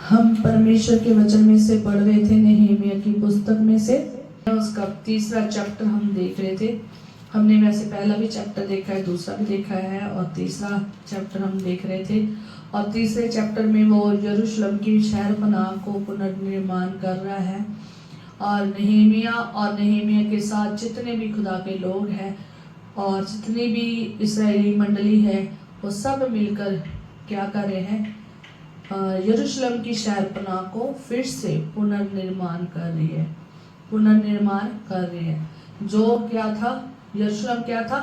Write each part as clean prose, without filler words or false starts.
हम परमेश्वर के वचन में से पढ़ रहे थे, नहमीया की पुस्तक में से उसका तीसरा चैप्टर हम देख रहे थे। हमने वैसे पहला भी चैप्टर देखा है, दूसरा भी देखा है और तीसरा चैप्टर हम देख रहे थे। और तीसरे चैप्टर में वो यरूशलेम की शहरपनाह को पुनर्निर्माण कर रहा है। और नहमीया के साथ जितने भी खुदा के लोग हैं और जितनी भी इस्राएली मंडली है, वो सब मिलकर क्या कर रहे हैं, यरूशलेम की शहरपनाह को फिर से पुनर्निर्माण कर रही है। जो क्या था, यरूशलेम क्या था,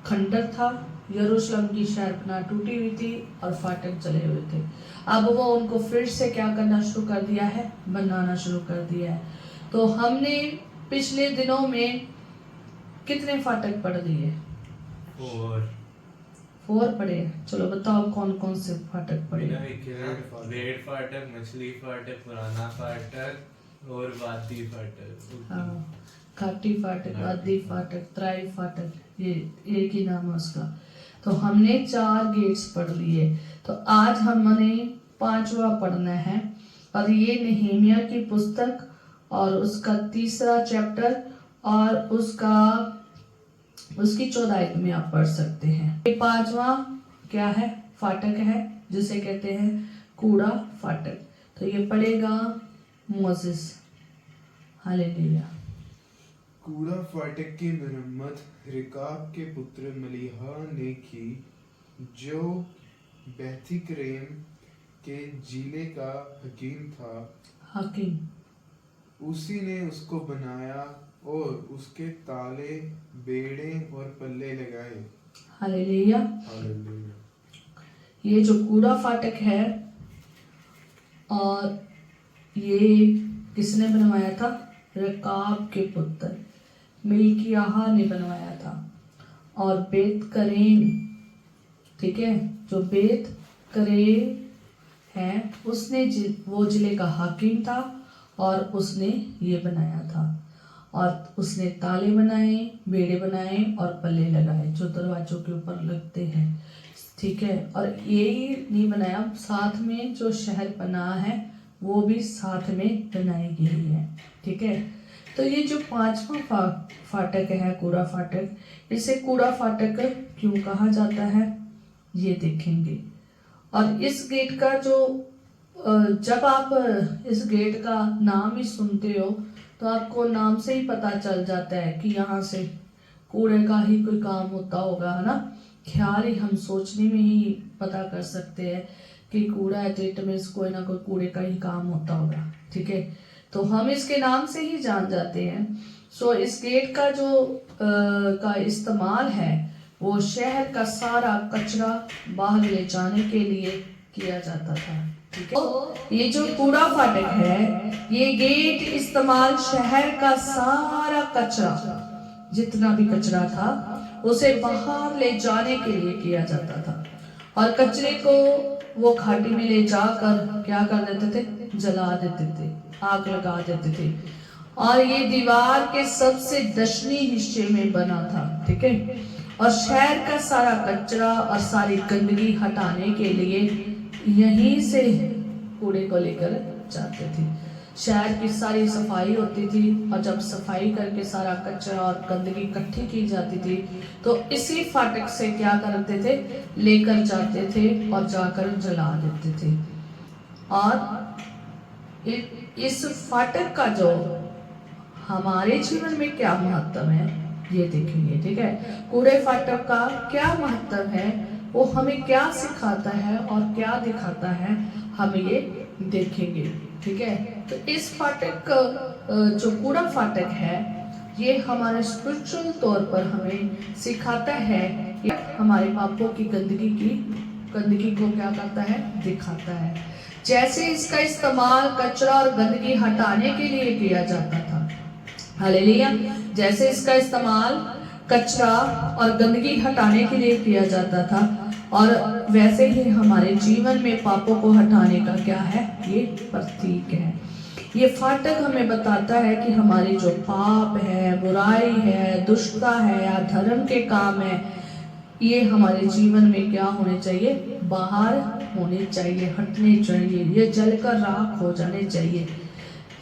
खंडर था। यरूशलेम की शहरपनाह टूटी हुई थी और फाटक जले हुए थे। अब वो उनको फिर से क्या करना शुरू कर दिया है, बनाना शुरू कर दिया है। तो हमने पिछले दिनों में कितने फाटक पढ़ दिए? 4 पढ़े। चलो बताओ कौन कौन से फाटक पढ़े? भेड़ फाटक, मछली फाटक, पुराना फाटक और वादी फाटक। हाँ, घाटी फाटक, वादी फाटक, त्राई फाटक, ये एक ही नाम है उसका। तो हमने 4 गेट्स पढ़ लिए। तो आज हमने 5वां पढ़ना है और ये नहमीया की पुस्तक और उसका तीसरा चैप्टर और उसकी 14 आयत में आप पढ़ सकते हैं। ये 5वां क्या है, फाटक है, जिसे कहते हैं कूड़ा फाटक। तो ये पढ़ेगा मोसेस। हालेलुया। कूड़ा फाटक की मरम्मत रेकाब के पुत्र मलीहा ने की, जो बेथकरेम के जिले का हकीम था। उसी ने उसको बनाया और उसके ताले, बेड़े और पल्ले लगाए। हालेलुया। हालेलुया। ये जो कूड़ा फाटक है, और ये किसने बनवाया था? रेकाब के पुत्र मिल्कियाह ने बनवाया था। और बेतकरेम, ठीक है, जो बेतकरेम है, उसने वो जिले का हाकिम था और उसने ये बनाया था। और उसने ताले बनाए, बेड़े बनाए और पल्ले लगाए जो दरवाजों के ऊपर लगते हैं, ठीक है। और यही नहीं बनाया, साथ में जो शहरपनाह है वो भी साथ में बनाई गई है, ठीक है। तो ये जो 5वां फाटक है, कूड़ा फाटक, इसे कूड़ा फाटक क्यों कहा जाता है ये देखेंगे। और इस गेट का जो जब आप इस गेट का नाम ही सुनते हो तो आपको नाम से ही पता चल जाता है कि यहाँ से कूड़े का ही कोई काम होता होगा, है ना। ख्याल ही हम सोचने में ही पता कर सकते हैं कि कूड़ा है तो इट मीन्स कोई ना कोई कूड़े का ही काम होता होगा, ठीक है। तो हम इसके नाम से ही जान जाते हैं। सो इस गेट का जो का इस्तेमाल है वो शहर का सारा कचरा बाहर ले जाने के लिए किया जाता था, ठीक है। ये जो कूड़ा फाटक है, ये गेट इस्तेमाल शहर का सारा कचरा, जितना भी कचरा था, उसे बाहर ले जाने के लिए किया जाता था। और कचरे को वो घाटी में ले जाकर क्या कर देते थे, जला देते थे, आग लगा देते थे। और ये दीवार के सबसे दक्षिणी हिस्से में बना था, ठीक है। और शहर का सारा कचरा और सारी गंदगी हटाने के लिए यहीं से कूड़े को लेकर जाते थे। शहर की सारी सफाई होती थी और जब सफाई करके सारा कचरा और गंदगी इकट्ठी की जाती थी तो इसी फाटक से क्या करते थे, लेकर जाते थे और जाकर जला देते थे। और इस फाटक का जो हमारे जीवन में क्या महत्व है ये देखेंगे, ठीक है। कूड़े फाटक का क्या महत्व है, वो हमें क्या सिखाता है और क्या दिखाता है, हम ये देखेंगे, ठीक है। तो इस फाटक जो कूड़ा फाटक है, ये हमारे स्पिरिचुअल तौर पर हमें सिखाता है कि हमारे पापों की गंदगी को क्या करता है, दिखाता है। जैसे इसका इस्तेमाल कचरा और गंदगी हटाने के लिए किया जाता था, हालेलुया, जैसे इसका इस्तेमाल कचरा और गंदगी हटाने के लिए किया जाता था, और वैसे ही हमारे जीवन में पापों को हटाने का क्या है, ये प्रतीक है। ये फाटक हमें बताता है कि हमारे जो पाप है, बुराई है, दुष्टता है या धर्म के काम है, ये हमारे जीवन में क्या होने चाहिए, बाहर होने चाहिए, हटने चाहिए, ये जलकर राख हो जाने चाहिए।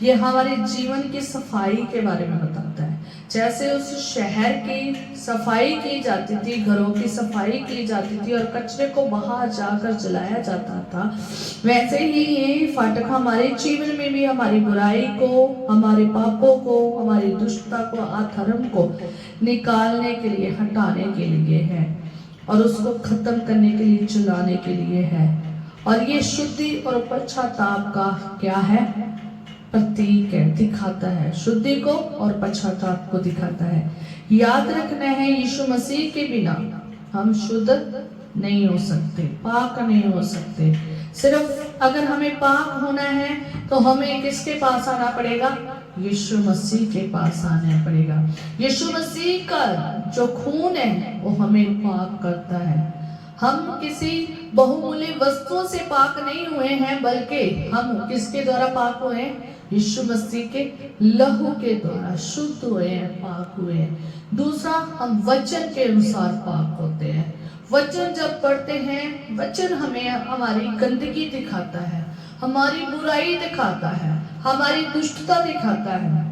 ये हमारे जीवन की सफाई के बारे में बताता है। जैसे उस शहर की सफाई की जाती थी, घरों की सफाई की जाती थी और कचरे को बाहर जाकर जलाया जाता था, वैसे ही ये फाटक हमारे जीवन में भी हमारी बुराई को, हमारे पापों को, हमारी दुष्टता को, अधर्म को निकालने के लिए, हटाने के लिए है और उसको खत्म करने के लिए, चलाने के लिए है। और ये शुद्धि और पश्चाताप का क्या है, प्रतीक है, दिखाता है। शुद्धि को और पश्चाताप को दिखाता है। याद रखना है, यीशु मसीह के बिना हम शुद्ध नहीं हो सकते, पाक नहीं हो सकते। सिर्फ अगर हमें पाक होना है तो हमें किसके पास आना पड़ेगा, यीशु मसीह के पास आना पड़ेगा। यीशु मसीह का जो खून है वो हमें पाक करता है। हम किसी बहुमूल्य वस्तुओं से पाक नहीं हुए हैं, बल्कि हम किसके द्वारा पाक हुए हैं, यीशु मसीह के लहू के द्वारा शुद्ध हुए हैं, पाक हुए हैं। दूसरा, हम वचन के अनुसार पाक होते हैं। वचन जब पढ़ते हैं, वचन हमें हमारी गंदगी दिखाता है, हमारी बुराई दिखाता है, हमारी दुष्टता दिखाता है,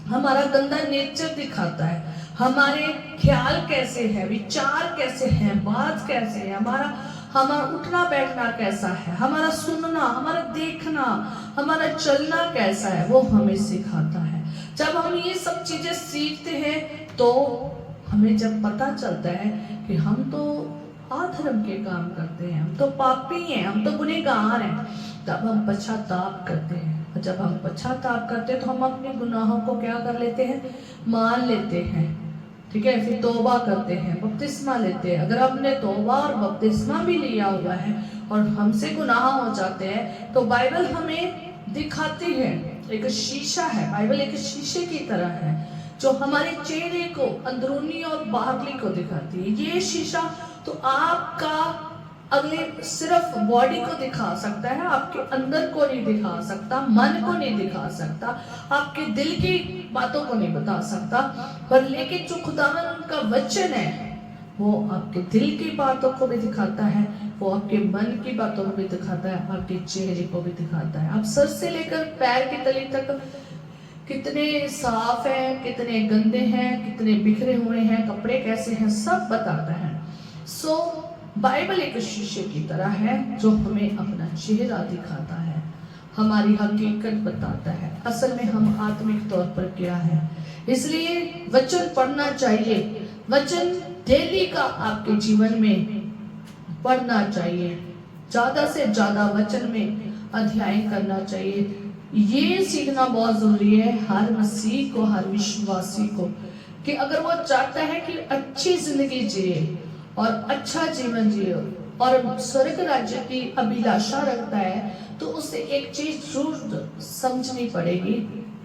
हमारा गंदा नेचर दिखाता है, हमारे ख्याल कैसे है, विचार कैसे है, बात कैसे है, हमारा उठना बैठना कैसा है, हमारा सुनना, हमारा देखना, हमारा चलना कैसा है, वो हमें सिखाता है। जब हम ये सब चीजें सीखते हैं तो हमें जब पता चलता है कि हम तो अधर्म के काम करते हैं, हम तो पापी हैं, हम तो गुनहगार हैं, तब हम पश्चाताप करते हैं। और जब हम पश्चाताप करते हैं तो हम अपने गुनाहों को क्या कर लेते हैं, मान लेते हैं, ठीक है। फिर तौबा करते हैं, बपतिस्मा लेते हैं। अगर हमने तौबा और बपतिस्मा भी लिया हुआ है और हमसे गुनाह हो जाते हैं तो बाइबल हमें दिखाती है, एक शीशा है, बाइबल एक शीशे की तरह है जो हमारे चेहरे को, अंदरूनी और बाहरी को दिखाती है। ये शीशा तो आपका अगले सिर्फ बॉडी को दिखा सकता है, आपके अंदर को नहीं दिखा सकता, मन को नहीं दिखा सकता, आपके दिल की बातों को नहीं बता सकता। पर लेकिन जो खुदावन का वचन है वो आपके दिल की बातों को भी दिखाता है, वो आपके मन की बातों को भी दिखाता है, आपके चेहरे को भी दिखाता है। आप सर से लेकर पैर की तली तक कितने साफ हैं, कितने गंदे हैं, कितने बिखरे हुए हैं, कपड़े कैसे हैं, सब बताता है। बाइबल एक शीशे की तरह है जो हमें अपना चेहरा दिखाता है, हमारी हकीकत बताता है, असल में हम आत्मिक तौर पर क्या है। इसलिए वचन पढ़ना चाहिए, वचन डेली का आपके जीवन में पढ़ना चाहिए, ज्यादा से ज्यादा वचन में अध्ययन करना चाहिए। ये सीखना बहुत जरूरी है हर मसीह को, हर विश्वासी को, कि अगर वो चाहता है कि अच्छी जिंदगी जिए और अच्छा जीवन जिए और स्वर्ग राज्य की अभिलाषा रखता है, तो उसे एक चीज जरूर समझनी पड़ेगी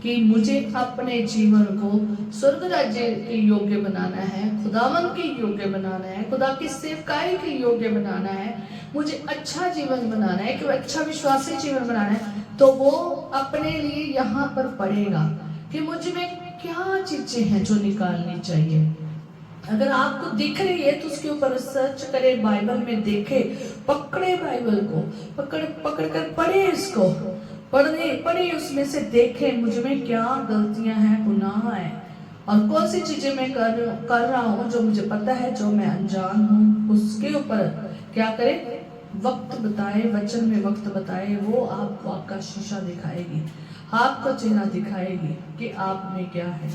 कि मुझे अपने जीवन को स्वर्ग राज्य के योग्य बनाना है, खुदावन के योग्य बनाना है, खुदा की सेवकाई के योग्य बनाना है, मुझे अच्छा जीवन बनाना है, कि अच्छा विश्वासी जीवन बनाना है। तो वो अपने लिए यहाँ पर पढ़ेगा कि मुझ में क्या चीजें हैं जो निकालनी चाहिए। अगर आपको दिख रही है तो उसके ऊपर सर्च करे, बाइबल में देखे, पकड़े बाइबल को, पकड़ कर पढ़े, इसको पढ़े, उसमें से देखे मुझ में क्या गलतियां हैं, गुनाह है, और कौन सी चीजें मैं कर रहा हूँ जो मुझे पता है, जो मैं अनजान हूँ। उसके ऊपर क्या करे, वक्त बताए, वचन में वक्त बताए, वो आपको आपका शीशा दिखाएगी, आपका चेहरा दिखाएगी कि आप में क्या है,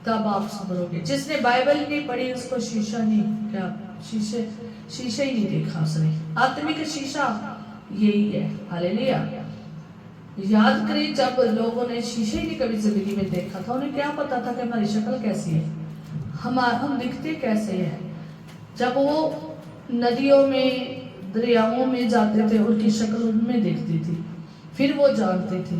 तब आप सुधरोगे। जिसने बाइबल नहीं पढ़ी उसको शीशा नहीं, क्या शीशे ही नहीं देखा उसने। आत्मिक शीशा यही है। हालेलुया। याद करें, जब लोगों ने शीशे ही नहीं कभी जिंदगी में देखा था, उन्हें क्या पता था कि हमारी शक्ल कैसी है, हम दिखते कैसे हैं। जब वो नदियों में, दरियाओं में जाते थे, उनकी शक्ल उनमें दिखती थी, फिर वो जानते थे।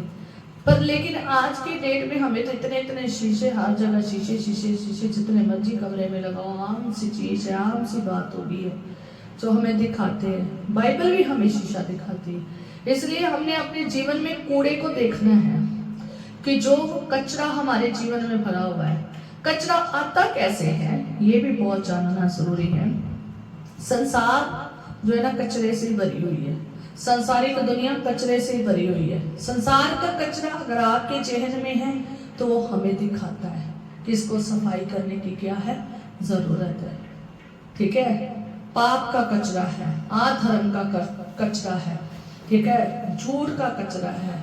पर लेकिन आज की डेट में हमें तो इतने शीशे, हर जगह शीशे शीशे शीशे, जितने मर्जी कमरे में लगाओ, आम सी चीज है, आम सी बात हो गई है जो हमें दिखाते हैं। बाइबल भी हमें शीशा दिखाती है। इसलिए हमने अपने जीवन में कूड़े को देखना है कि जो कचरा हमारे जीवन में भरा हुआ है, कचरा आता कैसे है, ये भी बहुत जानना जरूरी है। संसार जो है ना कचरे से भरी हुई है, संसारिक दुनिया कचरे से भरी हुई है। संसार का कचरा अगर आपके जहन में है तो वो हमें दिखाता है कि इसको सफाई करने की क्या है, जरूरत है। ठीक है, पाप का कचरा है, अधर्म का कचरा है, ठीक है, झूठ का कचरा है,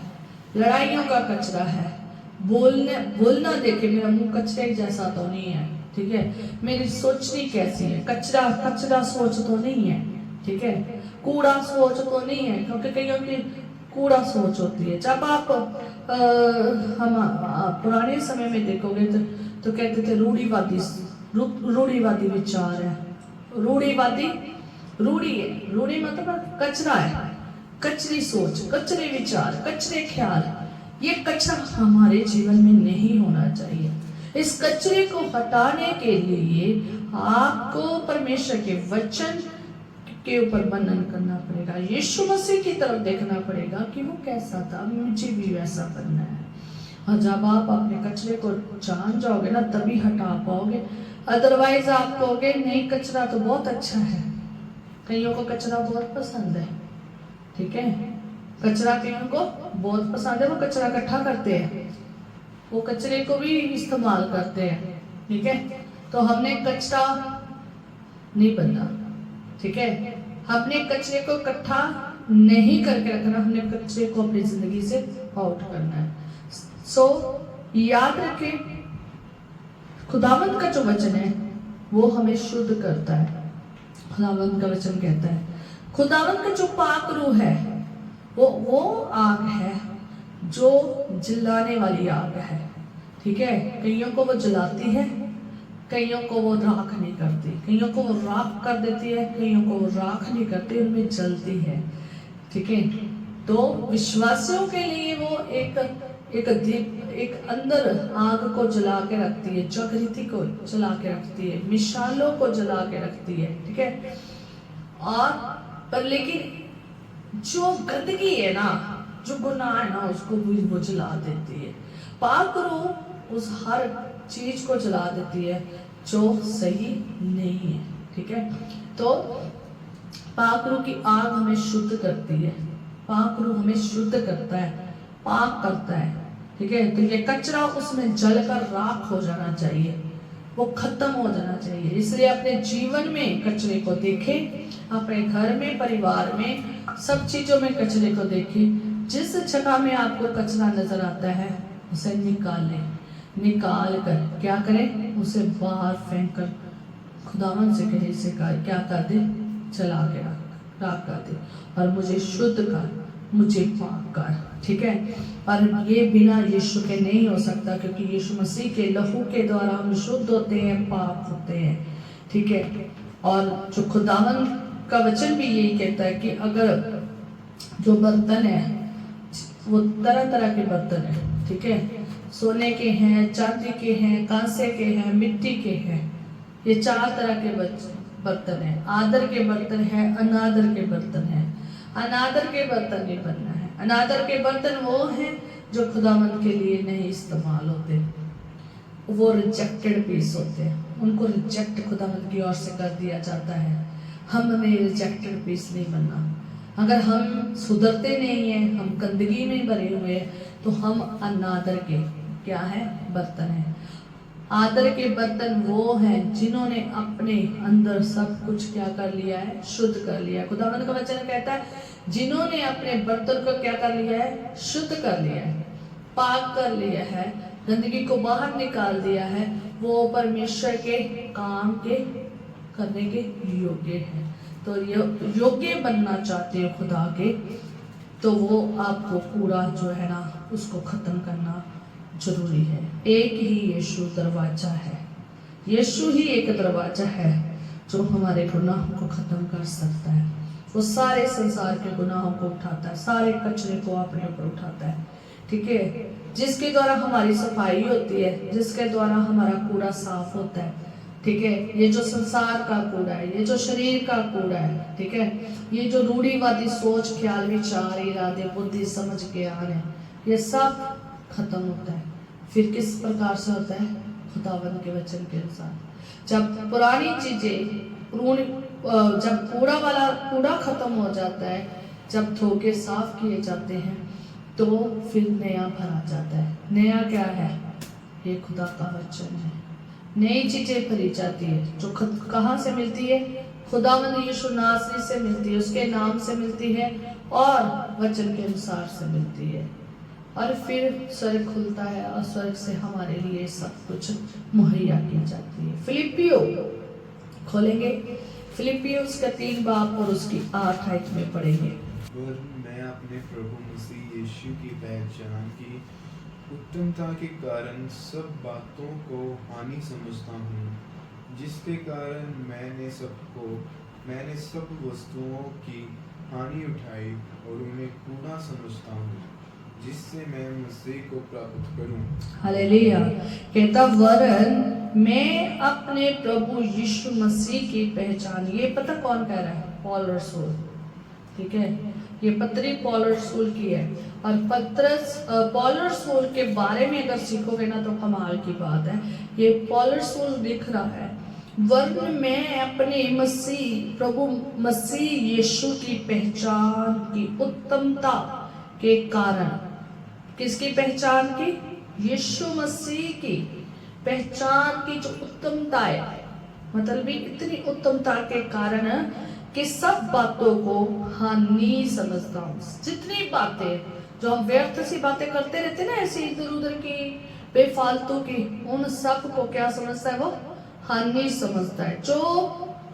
लड़ाइयों का कचरा है, बोलना देखे मेरा मुंह कचरे जैसा तो नहीं है, ठीक है, मेरी सोचनी कैसी है, कचरा सोच तो नहीं है, ठीक है, कूड़ा सोच तो नहीं है, क्योंकि कईयों की कूड़ा सोच होती है। जब आप हम पुराने समय में देखोगे तो कहते थे रूढ़ीवादी विचार है, रूढ़ी मतलब कचरा है, कचरी सोच, कचरे विचार, कचरे ख्याल, ये कचरा हमारे जीवन में नहीं होना चाहिए। इस कचरे को हटाने के लिए आपको परमेश्वर के वचन के ऊपर मनन करना पड़ेगा, यीशु मसीह की तरफ देखना पड़ेगा कि वो कैसा था, मुझे भी वैसा बनना है। और जब आप अपने कचरे को जान जाओगे ना तभी हटा पाओगे, अदरवाइज आप कहोगे नहीं कचरा तो बहुत अच्छा है। कईयों को कचरा बहुत पसंद है, ठीक है, कचरा कईयों को बहुत पसंद है, वो कचरा इकट्ठा करते हैं, वो कचरे को भी इस्तेमाल करते हैं, ठीक है। तो हमने कचरा नहीं बनना, ठीक है, हमने कचरे को इकट्ठा नहीं करके रखना, हमने कचरे को अपनी जिंदगी से आउट करना है। सो याद रखें, खुदावंद का जो वचन है वो हमें शुद्ध करता है। खुदावंद का वचन कहता है, खुदावंद का जो पाक रूह है वो आग है जो जलाने वाली आग है, ठीक है। कईयों को वो जलाती है, कईयों को वो राख नहीं करती, कईयों को वो राख कर देती है, कईयों को वो राख नहीं करती, उनमें जलती है, ठीक है। तो विश्वासियों के लिए वो एक अंदर आग को जला के रखती है, जागृति को जला के रखती है, मिसालों को जला के रखती है, ठीक है। और पर लेकिन जो गंदगी है ना, जो गुनाह है ना, उसको भी वो जला देती है। पाक रूह उस हर चीज को जला देती है जो सही नहीं है, ठीक है। तो पाक रूह की आग हमें शुद्ध करती है, पाक रूह हमें शुद्ध करता है, पाक करता है, ठीक है। तो ये कचरा उसमें जलकर राख हो जाना चाहिए, वो खत्म हो जाना चाहिए। इसलिए अपने जीवन में कचरे को देखें, अपने घर में, परिवार में, सब चीजों में कचरे को देखें। जिस जगह में आपको कचरा नजर आता है उसे निकाल कर क्या करें, उसे बाहर फेंक कर खुदावन से कहे से क्या कर दे, चला के राख कर दे, और मुझे शुद्ध कर, मुझे पाक कर, ठीक है। पर ये बिना यीशु के नहीं हो सकता, क्योंकि यीशु मसीह के लहू के द्वारा हम शुद्ध होते हैं, पाक होते हैं, ठीक है। और जो खुदावन का वचन भी यही कहता है कि अगर जो बर्तन है वो तरह तरह के बर्तन है, ठीक है, सोने के हैं, चांदी के हैं, कांसे के हैं, मिट्टी के हैं, ये 4 तरह के बर्तन है। आदर के बर्तन है, अनादर के बर्तन है। अनादर के बर्तन नहीं बनना है। अनादर के बर्तन वो हैं जो खुदावंद के लिए नहीं इस्तेमाल होते, वो रिजेक्टेड पीस होते हैं, उनको रिजेक्ट खुदावंद की ओर से कर दिया जाता है। हमने रिजेक्टेड पीस नहीं बनना। अगर हम सुधरते नहीं हैं, हम गंदगी में भरे हुए हैं, तो हम अनादर के क्या है, बर्तन है। आदर के बर्तन वो हैं जिन्होंने अपने अंदर सब कुछ क्या कर लिया है, शुद्ध कर लिया है। खुदावंद का वचन कहता है जिन्होंने अपने बर्तन को क्या कर लिया है, शुद्ध कर लिया है, पाक कर लिया है, गंदगी को बाहर निकाल दिया है, वो परमेश्वर के काम के करने के योग्य है। तो योग्य बनना चाहते हो खुदा के, तो वो आपको पूरा जो है ना उसको खत्म करना जरूरी है। एक ही यीशु दरवाजा है, यीशु ही एक दरवाजा है जो हमारे गुनाहों को खत्म कर सकता है। वो सारे संसार के गुनाहों को उठाता है, सारे कचरे को अपने ऊपर उठाता है, ठीक है, जिसके द्वारा हमारी सफाई होती है, जिसके द्वारा हमारा कूड़ा साफ होता है, ठीक है। ये जो संसार का कूड़ा है, ये जो शरीर का कूड़ा है, ठीक है, ये जो रूढ़िवादी सोच, ख्याल, विचार, इरादे, बुद्धि, समझ, ज्ञान है, ये सब खत्म होता है। फिर किस प्रकार से होता है, खुदावंद के वचन के अनुसार। जब पुरानी चीजें जब कूड़ा खत्म हो जाता है, जब धोखे साफ किए जाते हैं, तो फिर नया भरा जाता है। नया क्या है? ये खुदा का वचन है। नई चीजें भरी जाती है जो कहाँ से मिलती है? खुदावंद यीशु नासरी से मिलती है, उसके नाम से मिलती है और वचन के अनुसार से मिलती है। और फिर स्वर्ग खुलता है और स्वर्ग से हमारे लिए सब कुछ मुहैया की जाती है। फिलिपियो खोलेंगे, फिलिपियो उसका 3 बाब और उसकी 8 आयत में पढ़ेंगे। पर मैं अपने प्रभु मसीह यीशु की पहचान की उत्तमता के कारण सब बातों को हानि समझता हूँ, जिसके कारण मैंने सब वस्तुओं की हानि उठाई और उन्हें कूड़ा समझता हूँ, जिससे मैं मसीह को प्राप्त करूँ। हालेलुया। कहता वरन मैं अपने प्रभु यीशु मसीह की पहचान, ये पता कौन कह रहा है? पॉल रसूल। ठीक है, ये पत्री पॉल रसूल की है। और पॉल रसूल के बारे में अगर सीखोगे ना तो कमाल की बात है। ये पॉल रसूल लिख रहा है, वरन मैं अपने प्रभु मसीह यीशु की पहचान की उत्तमता के कारण, किसकी पहचान की? यीशु मसीह की पहचान की जो उत्तमता है, मतलब भी इतनी उत्तमता के कारण कि सब बातों को हानि समझता हूँ। जितनी बातें जो हम व्यर्थ सी बातें करते रहते ना, ऐसे इधर उधर की बेफालतू की, उन सब को क्या समझता है? वो हानि समझता है। जो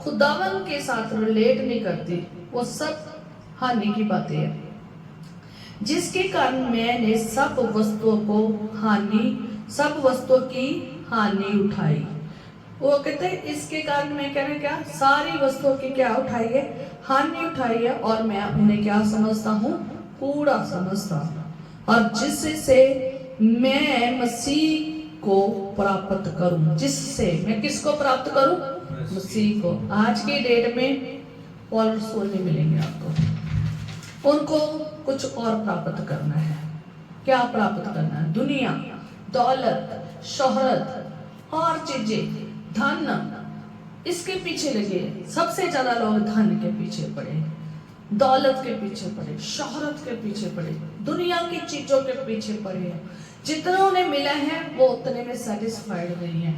खुदावन के साथ रिलेट नहीं करती, वो सब हानि की बातें हैं। जिसके कारण मैंने सब वस्तुओं की हानि उठाई। वो कहते हैं इसके कारण मैं कहना क्या? सारी वस्तुओं की क्या उठाई है? हानि उठाई है। और मैं उन्हें क्या समझता हूँ? कूड़ा समझता हूँ। और जिससे मैं मसीह को प्राप्त करूं, जिससे मैं किसको प्राप्त करूं? मसीह को। आज की डेट में पॉल रसूल नहीं मिलेंगे आपको, उनको कुछ और प्राप्त करना है। क्या प्राप्त करना है? दुनिया, दौलत, शोहरत और चीजें, धन, इसके पीछे लगे। सबसे ज्यादा लोग धन के पीछे पड़े, दौलत के पीछे पड़े, शोहरत के पीछे पड़े, दुनिया की चीजों के पीछे पड़े हैं। जितना उन्हें मिला है वो उतने में सेटिस्फाइड नहीं है।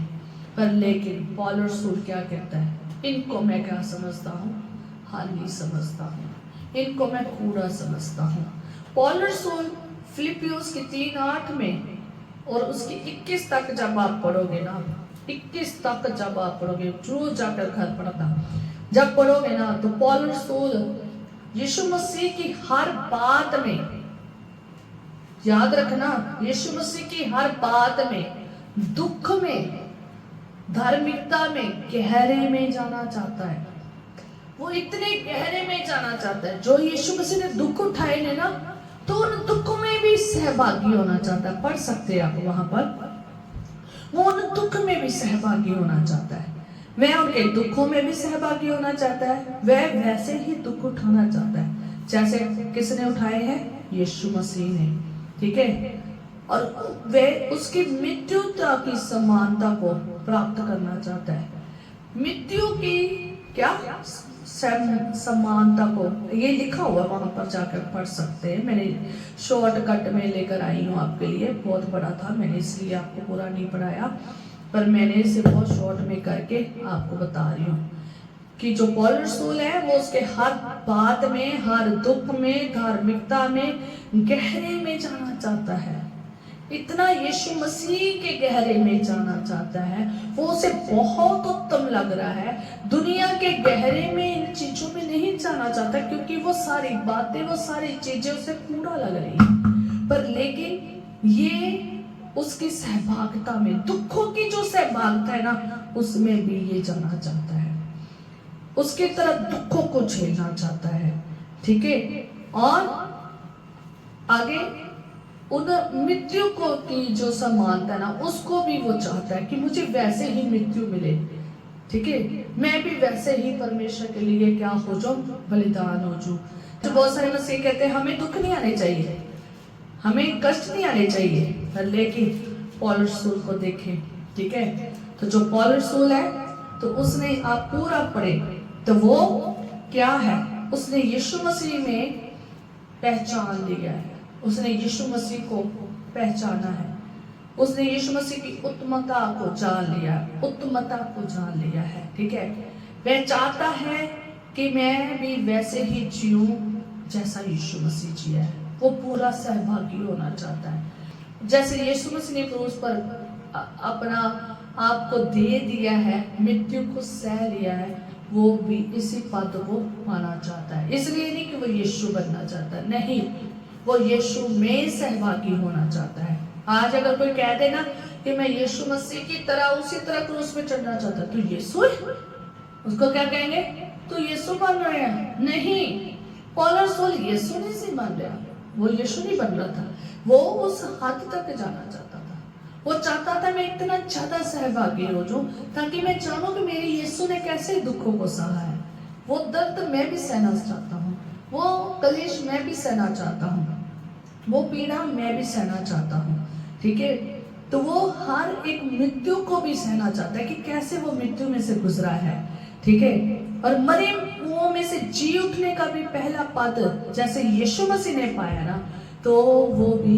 पर लेकिन पॉल रसूल क्या कहता है? इनको मैं क्या समझता हूँ? हानि समझता हूँ, इनको मैं कूड़ा समझता हूँ। पॉल रसूल फिलिपियोस की 3:8 में और उसकी 21 तक जब आप पढ़ोगे ना, 21 तक जब आप पढ़ोगे, जो जाकर घर पढ़ता, जब पढ़ोगे ना, तो पॉल रसूल यीशु मसीह की हर बात में, याद रखना, यीशु मसीह की हर बात में, दुख में, धार्मिकता में गहरे में जाना चाहता है। वो इतने गहरे में जाना चाहता है। जो यीशु मसीह ने दुख उठाए ने ना, तो उन दुखों में भी सहभागी होना चाहता है। पढ़ सकते हैं आप वहां पर, वो उन दुख में भी सहभागी होना चाहता है। वह उनके दुखों में भी सहभागी होना चाहता है। वह वैसे ही दुख उठाना चाहता है जैसे किसने उठाए हैं? यीशु मसीह ने। ठीक है, और वह उसकी मृत्युता की समानता को प्राप्त करना चाहता है। मृत्यु की क्या समानता को, ये लिखा हुआ वहां पर जाकर पढ़ सकते हैं। मैंने शॉर्टकट में लेकर आई हूँ आपके लिए, बहुत बड़ा था, मैंने इसलिए आपको पूरा नहीं पढ़ाया, पर मैंने इसे बहुत शॉर्ट में करके आपको बता रही हूँ कि जो पॉल रसूल है वो उसके हर बात में, हर दुख में, धार्मिकता में गहरे में जाना चाहता है। इतना यीशु मसीह के गहरे में जाना चाहता है, वो उसे बहुत उत्तम लग रहा है। दुनिया के गहरे में इन चीजों में नहीं जाना चाहता, क्योंकि वो सारी बातें, वो सारी चीजें उसे कूड़ा लग रही है। पर लेकिन ये उसकी सहभागिता में, दुखों की जो सहभागिता है ना, उसमें भी ये जाना चाहता है, उसकी तरफ दुखों को झेलना चाहता है। ठीक है, और आगे उन मृत्यु को की जो समानता है ना, उसको भी वो चाहता है कि मुझे वैसे ही मृत्यु मिले। ठीक है, मैं भी वैसे ही परमेश्वर के लिए क्या हो जाऊं? बलिदान हो जाऊं। तो बहुत सारे मसीह कहते हैं हमें दुख नहीं आने चाहिए, हमें कष्ट नहीं आने चाहिए। लेकिन पॉल रसूल को देखें, ठीक है, तो जो पॉल रसूल है, तो उसने, आप पूरा पढ़े, तो वो क्या है? उसने यीशु मसीह में पहचान लिया है, उसने यीशु मसीह को पहचाना है, उसने यीशु मसीह की उत्तमता को जान लिया, उत्तमता को जान लिया है। ठीक है, वह चाहता है कि मैं भी वैसे ही जीऊं जैसा यीशु मसीह जिया है। वो पूरा सहभागी होना चाहता है। जैसे यीशु मसीह ने क्रूस पर अपना आप को दे दिया है, मृत्यु को सह लिया है, वो भी इसी पद को पाना चाहता है। इसलिए नहीं कि वो यीशु बनना चाहता है, नहीं, वो यीशु में सहभागी होना चाहता है। आज अगर कोई कह दे ना कि मैं यीशु मसीह की तरह उसी तरह क्रूस पे चढ़ना चाहता है, तो यीशु है, उसको क्या कहेंगे? तो यीशु बन रहे हैं। नहीं, पौलुस यीशु नहीं सी बन रहा, वो यीशु नहीं बन रहा था, वो उस हद तक जाना चाहता था। वो चाहता था मैं इतना ज्यादा सहभागी हो जाऊं ताकि मैं जानूं कि मेरे यीशु ने कैसे दुखों को सहा है। वो दर्द मैं भी सहना चाहता हूँ, वो कलेश मैं भी सहना चाहता हूँ, वो पीड़ा मैं भी सहना चाहता हूँ। ठीक है, तो वो हर एक मृत्यु को भी सहना चाहता है कि कैसे वो मृत्यु में से गुजरा है। ठीक है, और मरे मुंह में से जी उठने का भी पहला पद जैसे यीशु मसीह ने पाया ना, तो वो भी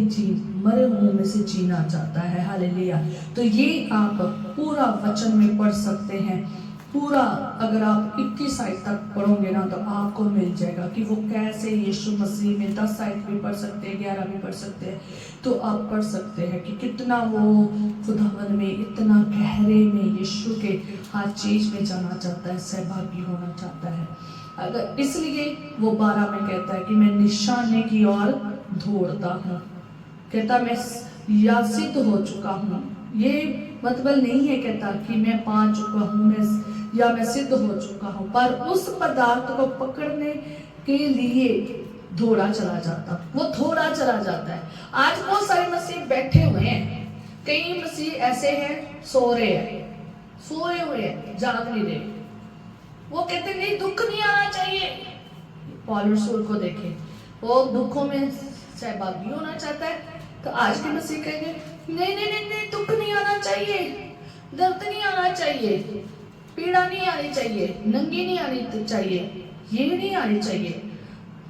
मरे मुंह में से जीना चाहता है। हालेलुया। तो ये आप पूरा वचन में पढ़ सकते हैं, पूरा अगर आप 21 आयत तक पढ़ोगे ना तो आपको मिल जाएगा कि वो कैसे यीशु मसीह में 10 आयत भी पढ़ सकते हैं, 11 भी पढ़ सकते हैं, तो आप पढ़ सकते हैं कि कितना वो खुदावन में इतना गहरे में यीशु के हर चीज में जाना चाहता है, सहभागी होना चाहता है। अगर इसलिए वो 12 में कहता है कि मैं निशाने की ओर दौड़ता हूँ, कहता मैं या सिद्ध हो चुका हूँ। ये मतलब नहीं है कहता कि मैं पा चुका हूँ, मैं सिद्ध हो चुका हूँ, पर उस पदार्थ को पकड़ने के लिए दौड़ा चला जाता, वो दौड़ा चला जाता है। आज बहुत सारे मसीह बैठे हुए हैं, कई मसीह ऐसे हैं सो रहे हैं, सोए हुए हैं, जाग नहीं रहे। वो कहते नहीं दुख नहीं आना चाहिए। पौलुस को देखे, वो दुखों में सहभागी होना चाहता है, तो आज के मसीह कहेंगे नहीं नहीं नहीं नहीं, दुख नहीं आना चाहिए, दर्द नहीं आना चाहिए, पीड़ा नहीं आनी चाहिए, नंगी नहीं आनी चाहिए, ये नहीं आनी चाहिए,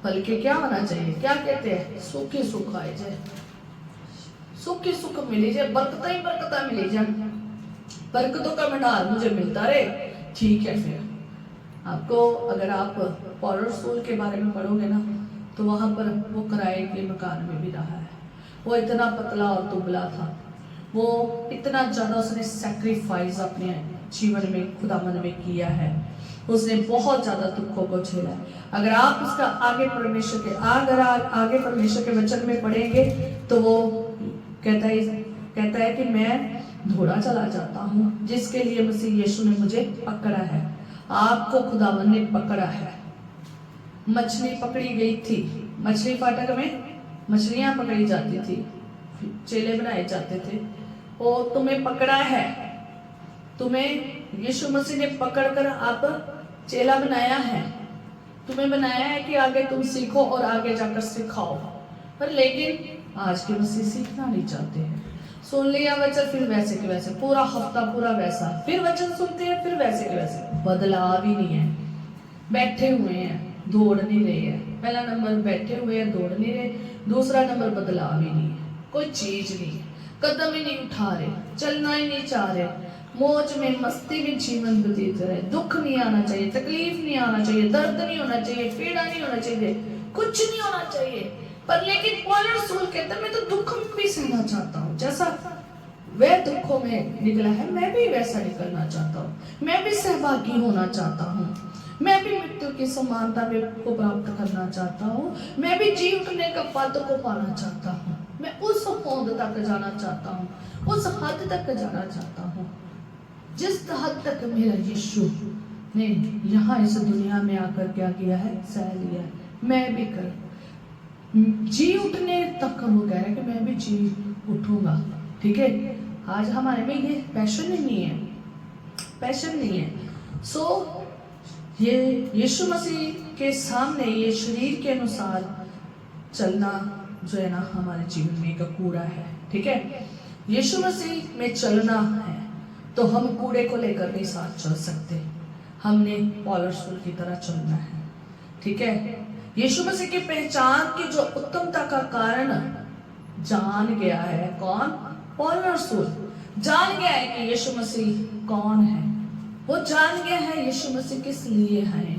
बल्कि क्या आना चाहिए? क्या कहते हैं? सुख ही सुख आए जाए, सुख ही सुख मिले जाए, बरकता ही बरकता मिले जाए, बरकतों का भंडार मुझे मिलता रहे। ठीक है, फिर आपको अगर आप पौलुस के बारे में पढ़ोगे ना तो वहां पर वो किराए के मकान में भी रहा है। वो इतना पतला और दुबला था, वो इतना ज्यादा उसने सैक्रिफाइस अपने जीवन में खुदावन में किया है, उसने बहुत ज्यादा दुखों को झेला है। अगर आप उसका आगे परमेश्वर के वचन में पढ़ेंगे तो वो कहता है कि मैं दौड़ा चला जाता हूँ जिसके लिए मसीह यीशु ने मुझे पकड़ा है। आपको खुदावन ने पकड़ा है। मछली पकड़ी गई थी, मछली फाटक में मछलियां पकड़ी जाती थी, चेले बनाए जाते थे, और तुम्हें पकड़ा है, तुम्हें यीशु मसीह ने पकड़कर आप चेला बनाया है, तुम्हें बनाया है कि आगे तुम सीखो और आगे जाकर सिखाओ। पर लेकिन आज के मसीह सीखना नहीं चाहते हैं, सुन लिया वचन फिर वैसे के वैसे, पूरा हफ्ता पूरा वैसा, फिर वचन सुनते हैं फिर वैसे के वैसे, बदलाव ही नहीं है, बैठे हुए हैं, दौड़ नहीं रहे हैं। पहला नंबर बैठे हुए हैं, दौड़ नहीं रहे, दूसरा नंबर बदलाव ही नहीं है, कोई चीज नहीं है, कदम ही नहीं उठा रहे, चलना ही नहीं चाह रहे, मौज में मस्ती में जीवन व्यतीत रहे। दुख नहीं आना चाहिए, तकलीफ नहीं आना चाहिए, दर्द नहीं होना चाहिए, पीड़ा नहीं होना चाहिए, कुछ नहीं होना चाहिए। पर लेकिन पौलुस कहता है मैं तो दुख में भी सहना चाहता हूँ, जैसा वह दुखों में निकला है मैं भी वैसा निकलना चाहता हूँ, मैं भी सहभागी होना चाहता हूँ, मैं भी मृत्यु की समानता को प्राप्त करना चाहता हूँ, मैं भी जी उठने का पद को पाना चाहता हूँ, मैं उस पौध तक जाना चाहता हूँ, उस हद तक जाना चाहता हूँ जिस हद तक मेरा यीशु ने यहाँ इस दुनिया में आकर क्या किया है, सह लिया है। मैं भी कर जी उठने तक वो कह रहा है कि मैं भी जी उठूंगा। ठीक है, आज हमारे में ये पैशन नहीं है, पैशन नहीं है। सो ये यीशु मसीह के सामने ये शरीर के अनुसार चलना जो है ना हमारे जीवन में एक कूड़ा है। ठीक है, यीशु मसीह में चलना है तो हम कूड़े को लेकर नहीं साथ चल सकते, हमने पॉल रसूल की तरह चलना है। ठीक है, यीशु मसीह की पहचान की जो उत्तमता का कारण जान गया है। कौन? पॉल रसूल जान गया है कि यीशु मसीह कौन है। वो जान गया है यीशु मसीह किस लिए है,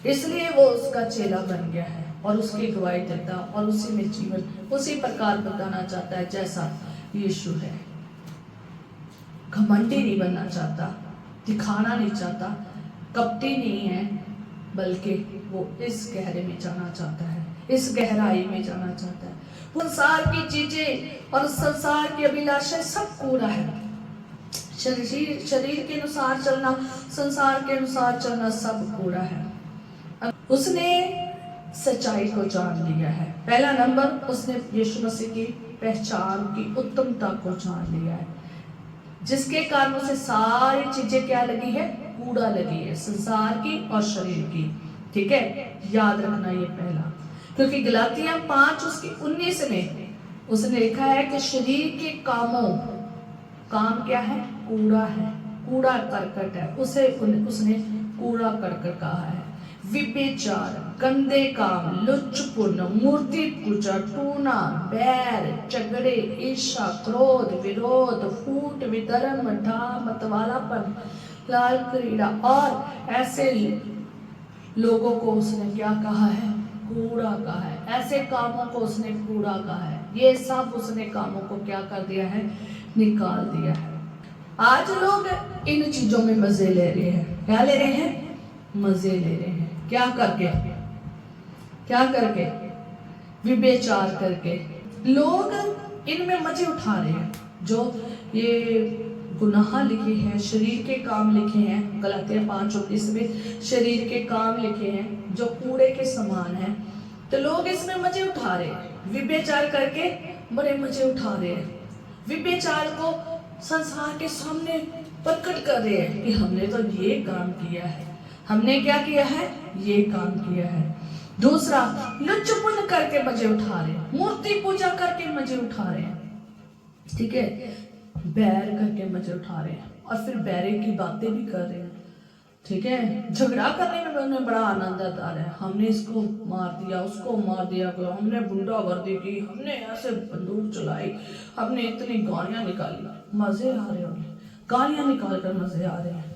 इसलिए वो उसका चेला बन गया है और उसकी गवाही देता और उसी में जीवन उसी प्रकार बताना चाहता है जैसा यीशु है। घमंडी नहीं बनना चाहता, दिखाना नहीं चाहता, कपटी नहीं है, बल्कि वो इस गहरे में जाना चाहता है, इस गहराई में जाना चाहता है। संसार की चीजें और संसार की अभिलाषाएं सब कूड़ा है। शरीर के अनुसार चलना, संसार के अनुसार चलना सब कूड़ा है। उसने सच्चाई को जान लिया है। पहला नंबर, उसने यीशु मसीह की पहचान की उत्तमता को जान लिया है, जिसके कारण उसे सारी चीजें क्या लगी है? कूड़ा लगी है, संसार की और शरीर की। ठीक है, याद रखना ये पहला, क्योंकि गलातिया 5 उसकी 19 में उसने लिखा है कि शरीर के कामों, काम क्या है? कूड़ा है, कूड़ा करकट है, उसने कूड़ा करकट कहा है। विभेचार, गंदे काम, लुच्चपुन, मूर्ति पूजा, टूना, बैर, झगड़े, ईर्ष्या, क्रोध, विरोध, फूट, विधर्म, ढा, मतवालापन, लाल क्रीड़ा और ऐसे लोगों को उसने क्या कहा है? कूड़ा कहा है। ऐसे कामों को उसने कूड़ा कहा है। ये सब उसने कामों को क्या कर दिया है? निकाल दिया है। आज लोग इन चीजों में मजे ले रहे हैं। क्या ले रहे हैं? मजे ले रहे हैं। क्या करके? क्या करके? विभेचार करके लोग इनमें मजे उठा रहे हैं। जो ये गुनाह लिखे हैं, शरीर के काम लिखे हैं, गलातिया 5:19 में शरीर के काम लिखे हैं जो कूड़े के समान हैं, तो लोग इसमें मजे उठा रहे हैं। विभेचार करके बड़े मजे उठा रहे हैं। विभेचार को संसार के सामने प्रकट कर रहे हैं कि हमने तो ये काम किया है, हमने क्या किया है? ये काम किया है। दूसरा, लुच्चपन करके मजे उठा रहे हैं, मूर्ति पूजा करके मजे उठा रहे हैं। ठीक है, बैर करके मजे उठा रहे हैं और फिर बैरे की बातें भी कर रहे हैं। ठीक है, झगड़ा करने में उन्हें बड़ा आनंद आता है। हमने इसको मार दिया, उसको मार दिया, हमने गुंडागर्दी की, हमने ऐसे बंदूक चलाई, हमने इतनी गालियां निकाली। मजे आ रहे होंगे, गालियां निकाल कर मजे आ रहे हैं।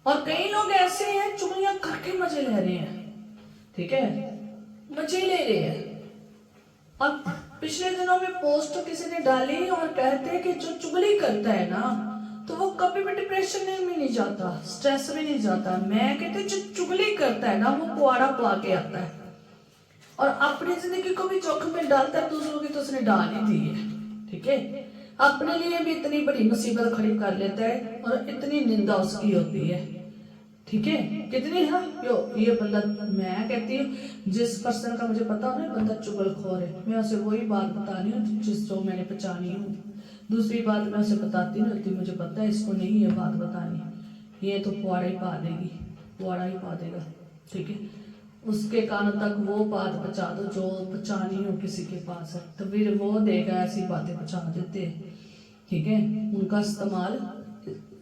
और कई लोग ऐसे हैं चुगलियां करके मजे ले रहे हैं। ठीक है, मजे ले रहे हैं। और पिछले दिनों में पोस्ट किसी ने डाली और कहते हैं कि जो चुगली करता है ना, तो वो कभी भी डिप्रेशन में नहीं जाता, स्ट्रेस में नहीं जाता। मैं कहते जो चुगली करता है ना, वो कुआड़ा पा के आता है और अपनी जिंदगी को भी जोखिम में डालता है। दूसरों की तो उसने डाल ही दी है। ठीक है, अपने लिए भी इतनी बड़ी मुसीबत खड़ी कर लेता है और इतनी निंदा उसकी होती है। ठीक है, कितनी है ये बंदा। मैं कहती हूँ जिस पर्सन का मुझे पता हो ना बंदा चुगलखोर है, मैं उसे वही बात बतानी हूँ जो मैंने पहचानी हूँ। दूसरी बात मैं उसे बताती नहीं होती, मुझे पता है इसको नहीं ये बात बतानी, ये तो पुआड़ा ही पा देगी, पुआड़ा ही पा देगा। ठीक है, उसके कान तक वो बात पहुंचा दो जो पहुंचानी हो किसी के पास है, तो फिर वो देगा ऐसी बातें पहुंचा देते हैं। ठीक है, उनका इस्तेमाल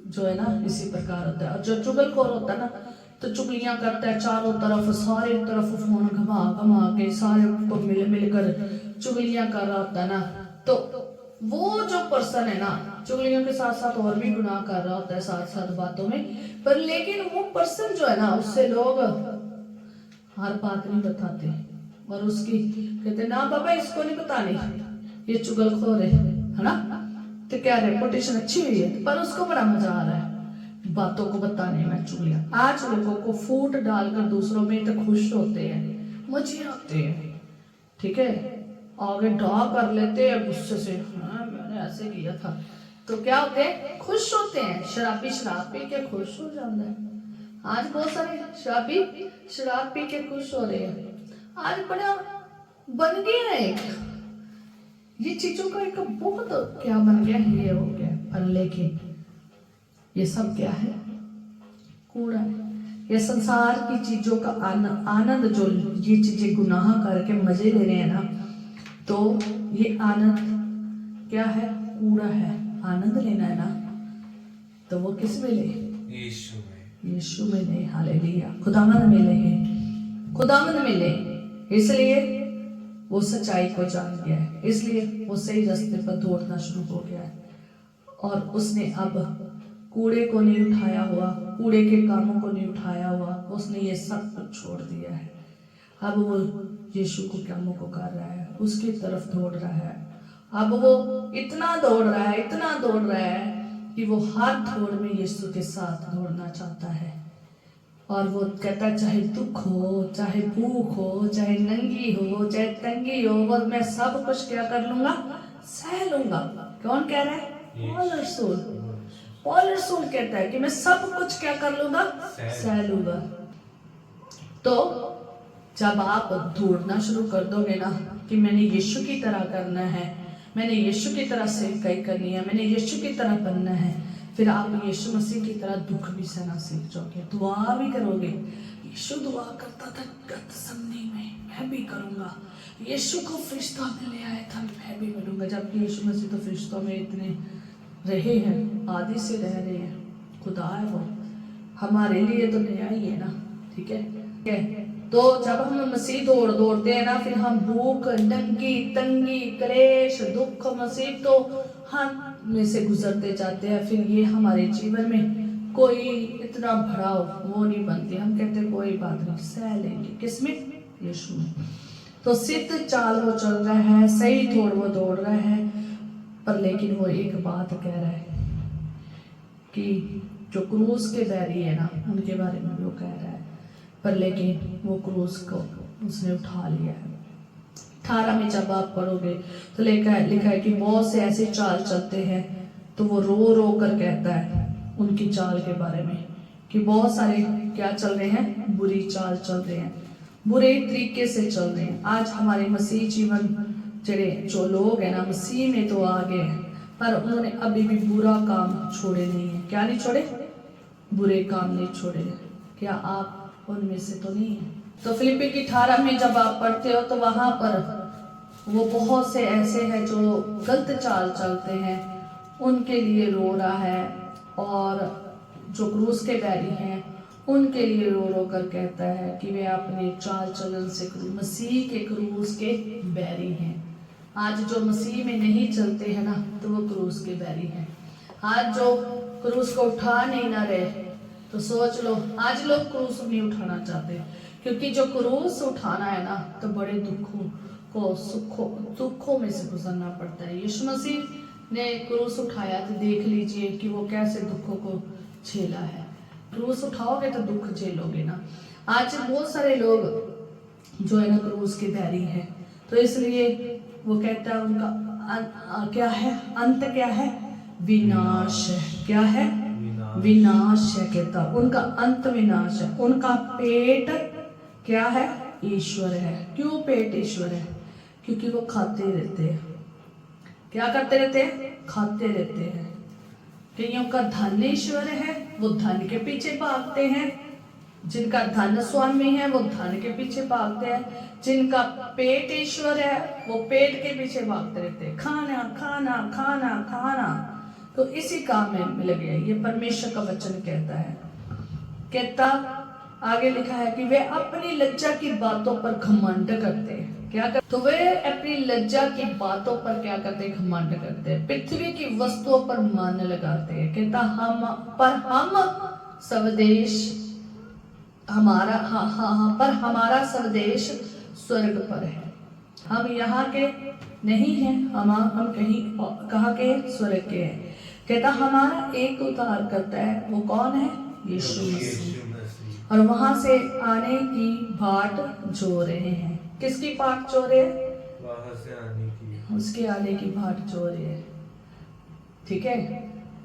जो है ना इसी प्रकार होता है। और जो चुगलखोर होता है ना, तो चुगलियां करता है चारों तरफ, सारे तरफ फोन घुमा घुमा के सारे को मिलकर चुगलियां कर रहा होता है ना, तो वो जो पर्सन है ना चुगलियों के साथ साथ और भी गुनाह कर रहा होता है साथ साथ बातों में, पर लेकिन वो पर्सन जो है ना उससे लोग हर बात नहीं बताते और उसकी कहते ना बाबा इसको नहीं बतानी, ये चुगलखोर है ना, तो क्या रेपुटेशन अच्छी हुई है, पर उसको बड़ा मजा आ रहा है बातों को बताने में, चुगलियां। आज लोगों को फूट डालकर दूसरों में तो खुश होते हैं, मजे आते हैं। ठीक है, आगे डा कर लेते हैं गुस्से से, हाँ मैंने ऐसे किया था, तो क्या होते हैं? खुश होते हैं। शराबी शराब पी के खुश हो जाता है। आज बहुत सारे शराबी शराब पी के खुश हो रहे हैं। आज बड़ा बन गया है एक ये चीजों का एक बहुत क्या बन गया, ये हो गया। पर लेकिन ये सब क्या है? कूड़ा है। ये संसार की चीजों का आनंद जो ये चीजें गुनाह करके मजे ले रहे हैं ना, तो ये आनंद क्या है? कूड़ा है। आनंद लेना है ना, तो वो किस में ले? यीशु में। यीशु में नहीं। हालेलुया, खुदावंद मिले हैं, खुदावंद मिले, इसलिए वो सच्चाई को जान गया है, इसलिए वो सही रास्ते पर दौड़ना शुरू हो गया है। और उसने अब कूड़े को नहीं उठाया हुआ, कूड़े के कामों को नहीं उठाया हुआ, उसने ये सब कुछ छोड़ दिया है। अब वो यीशु को कामों को कर रहा है, उसकी तरफ दौड़ रहा है। अब वो इतना दौड़ रहा है, इतना दौड़ रहा है कि वो हर दौड़ में यीशु के साथ दौड़ना चाहता है। और वो कहता है चाहे दुख हो, चाहे भूख हो, चाहे नंगी हो, चाहे तंगी हो, वो मैं सब कुछ क्या कर लूंगा, सह लूंगा। कौन कह रहा है? पौल रसूल। पौल रसूल कहता है कि मैं सब कुछ क्या कर लूंगा, सह लूंगा। तो जब आप दौड़ना शुरू कर दोगे ना कि मैंने यीशु की तरह करना है, मैंने यीशु की तरह सेवकाई करनी है, मैंने यीशु की तरह बनना है, फिर आप यीशु मसीह की तरह दुख भी सहना सीख जाओगे, दुआ भी करोगे। यीशु दुआ करता था गतसमनी में, मैं भी करूंगा। यीशु को फरिश्ता में ले आया था, मैं भी बनूंगा। जबकि यीशु मसीह तो फरिश्तों में इतने रहे हैं, आदि से रह रहे हैं, खुदा है वो, हमारे लिए तो नया ही है ना। ठीक है, तो जब हम मसीह दौड़ते हैं ना, फिर हम भूख, नंगी, तंगी, क्लेश, दुख, मुसीबतों हम में से गुजरते जाते हैं। फिर ये हमारे जीवन में कोई इतना बड़ा वो नहीं बनती, हम कहते कोई बात नहीं, सह लेंगे। किसमें? यीशु में। तो सिद्ध चाल वो चल रहा है, सही दौड़ वो दौड़ रहा है, पर लेकिन वो एक बात कह रहा है कि जो क्रूस के बैरी है ना, उनके बारे में वो कह रहा है, पर लेकिन वो क्रूस को उसने उठा लिया है। 18 में जब आप पढ़ोगे तो लिखा है कि बहुत से ऐसे चाल चलते हैं, तो वो रो रो कर कहता है उनकी चाल के बारे में कि बहुत सारे क्या चल रहे हैं, बुरी चाल चल रहे हैं, बुरे तरीके से चल रहे हैं। आज हमारे मसीह जीवन जो लोग हैं ना, मसीह में तो आ गए हैं, पर उन्होंने अभी भी बुरा काम छोड़े नहीं है। क्या नहीं छोड़े? बुरे काम नहीं छोड़े। क्या आप उनमें से तो नहीं है? तो फिलिप्पी की 18 में जब आप पढ़ते हो तो वहां पर वो बहुत से ऐसे हैं जो गलत चाल चलते हैं, उनके लिए रो रहा है, और जो क्रूस के बैरी हैं उनके लिए रो रो कर कहता है कि वे अपने चाल चलन से मसीह के क्रूस के बैरी हैं। आज जो मसीह में नहीं चलते हैं ना, तो वो क्रूस के बैरी हैं। आज जो क्रूस को उठा नहीं ना रहे, तो सोच लो, आज लोग क्रूस नहीं उठाना चाहते, क्योंकि जो क्रूस उठाना है ना, तो बड़े दुखों में से गुजरना पड़ता है। यीशु मसीह ने क्रूस उठाया तो देख लीजिए कि वो कैसे दुखों को झेला है। क्रूस उठाओगे तो दुख झेलोगे ना। आज बहुत सारे लोग जो है ना क्रूस के बैरी हैं, तो इसलिए वो कहता है उनका क्या है, अंत क्या है? विनाश है। क्या है? विनाश है। कहता उनका अंत विनाश है। उनका पेट क्या है? ईश्वर है। क्यों पेट ईश्वर है? क्योंकि वो खाते रहते हैं। क्या करते रहते हैं? खाते रहते हैं। कईयों का धन ईश्वर है, वो धन के पीछे भागते हैं। जिनका धन स्वामी है वो धन के पीछे भागते हैं। जिनका पेट ईश्वर है वो पेट के पीछे भागते रहते हैं। खाना खाना खाना खाना, तो इसी काम में मिल गया। ये परमेश्वर का वचन कहता है। कहता आगे लिखा है कि वे अपनी लज्जा की बातों पर घमंड करते हैं। क्या करते? तो वे अपनी लज्जा की बातों पर क्या करते हैं? घमंड करते हैं। पृथ्वी की वस्तुओं पर मन लगाते हैं। कहता हम स्वदेश हमारा पर हमारा स्वदेश स्वर्ग पर है। हम यहाँ के नहीं हैं, हम कहीं कहाँ के? स्वर्ग के हैं। कहता हमारा एक उद्धार करता है, वो कौन है? यीशु मसीह। और वहां से आने की बाट जो रहे हैं। किसकी बाट जो रहे हैं? वहां से आने की, उसके आने की बाट जो रहे हैं। ठीक है,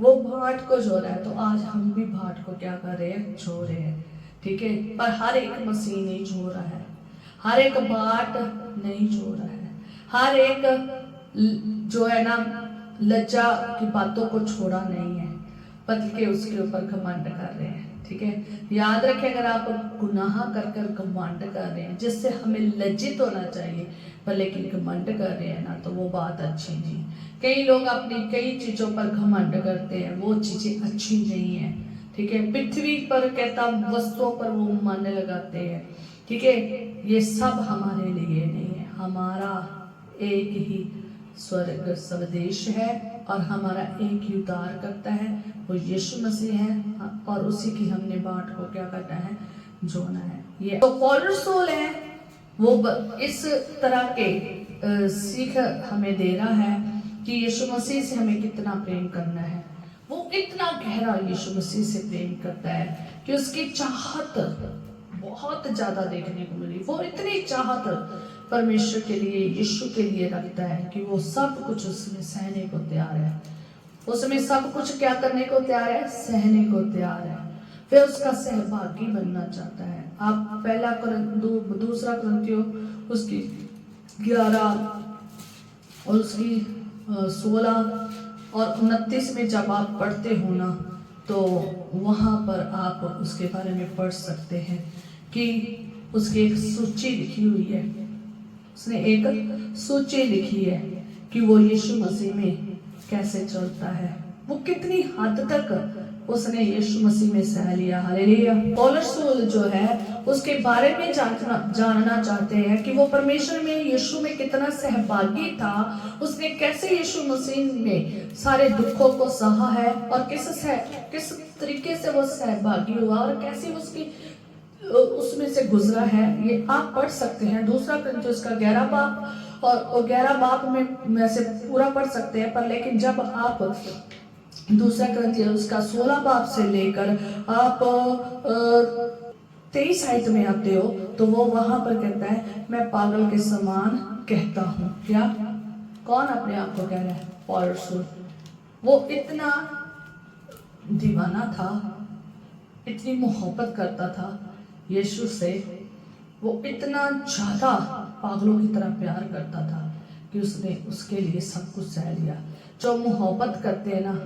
वो बाट को जो रहा है, तो आज हम भी बाट को क्या कर रहे हैं? जो रहे हैं। ठीक है, पर हर एक मसीह नहीं जो रहा है, हर एक बाट नहीं जो रहा है, हर एक जो है ना लज्जा की बातों को छोड़ा नहीं है, बल्कि उसके ऊपर घमंड कर रहे हैं। ठीक है, याद रखें, अगर आप गुनाह कर कर घमंड कर रहे हैं, जिससे हमें लज्जित होना चाहिए, पर लेकिन घमंड कर रहे हैं ना, तो वो बात अच्छी नहीं। कई लोग अपनी कई चीज़ों पर घमंड करते हैं, वो चीज़ें अच्छी नहीं है। ठीक है, पृथ्वी पर कहता वस्तुओं पर वो मन लगाते हैं, ठीक है। ये सब हमारे लिए नहीं है, हमारा एक ही स्वर्ग स्वदेश है और हमारा एक ही उद्धार करता है, वो यीशु मसीह है और उसी की हमने बाट को क्या करना है, जोना है। ये तो पॉल रसूल है, वो इस तरह के सीख हमें दे रहा है कि यीशु मसीह से हमें कितना प्रेम करना है। वो इतना गहरा यीशु मसीह से प्रेम करता है कि उसकी चाहत बहुत ज्यादा देखने को मिली। वो इतनी चाहत परमेश्वर के लिए, यीशु के लिए रखता है कि वो सब कुछ उसमें सहने को तैयार है, उसमें सब कुछ क्या करने को तैयार है, सहने को तैयार है, फिर उसका सहभागी बनना चाहता है। आप पहला दूसरा कुरिन्थियों उसकी 11 और उसकी 16 और 29 में जब आप पढ़ते हो ना, तो वहाँ पर आप उसके बारे में पढ़ सकते हैं कि उसकी एक सूची लिखी हुई है, उसने एक सूची लिखी है कि वो यीशु मसीह में कैसे चलता है, वो कितनी हद तक उसने यीशु मसीह में सह लिया। हालेलुया। पौल रसूल जो है उसके बारे में जानना चाहते हैं कि वो परमेश्वर में, यीशु में कितना सहभागी था, उसने कैसे यीशु मसीह में सारे दुखों को सहा है और किस तरीके से वो सहभागी हुआ और कैसे उसमें से गुजरा है। ये आप पढ़ सकते हैं दूसरा कुरिन्थियों उसका 11 बाब और 11 बाब में से पूरा पढ़ सकते हैं, पर लेकिन जब आप दूसरा कुरिन्थियों उसका 16 बाब से लेकर आप 23 आयत में आते हो तो वो वहां पर कहता है, मैं पागल के समान कहता हूँ। क्या, कौन अपने आप को कह रहा है? पौल रसूल। वो इतना दीवाना था, इतनी मोहब्बत करता था यीशु से, वो इतना ज्यादा पागलों की तरह प्यार करता था कि उसने उसके लिए सब कुछ सह लिया। जो मोहब्बत करते हैं ना,